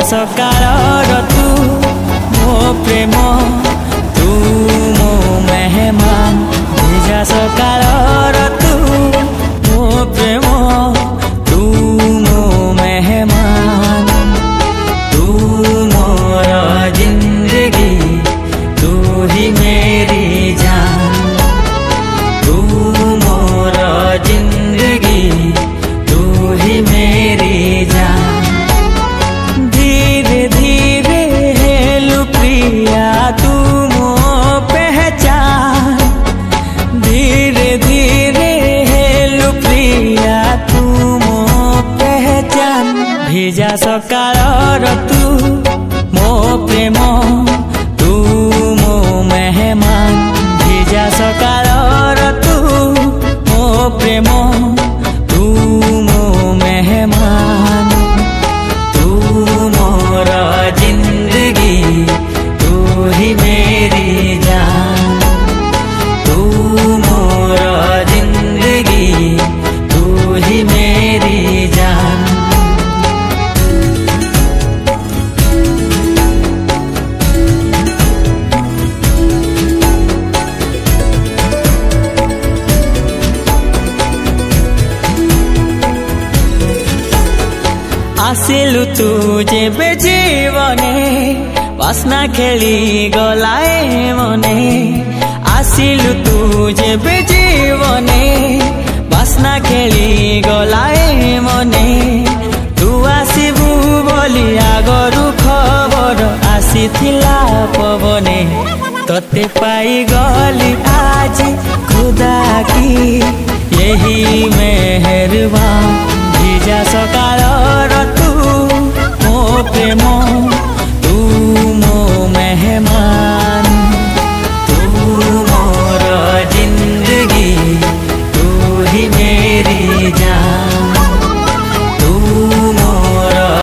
सकाळर तू मो प्रेम तू मो मेहमान भिजा सकाळर तू मो प्रेम तू मो मेहमान तू मोर जिंदगी तू ही मेरी जान तू मोर जिंदगी तू ही मेरी जान धीरे धीरे हेलु प्रिया तू मो पहचान धीरे धीरे हेलु प्रिया तू मो पहचान भिजा सकाळर तू मो प्रेम तू मो मेहमान भिजा सकाळर तू मो प्रेम तू मो मेहमान तू मोर जिंदगी तू ही मेरी जान तू मोर जिंदगी तू ही मेरी जान आसिलु तू जेबे जीवने वासना खेली गलाए मने आसिलु तू जेबे जीवने वासना खेली गलाए मने तू आसिबु बोली आगरु खबर आसीथिला पवने तोते पाई गली आज खुदा की यही मेहरबान भिजा सकाळ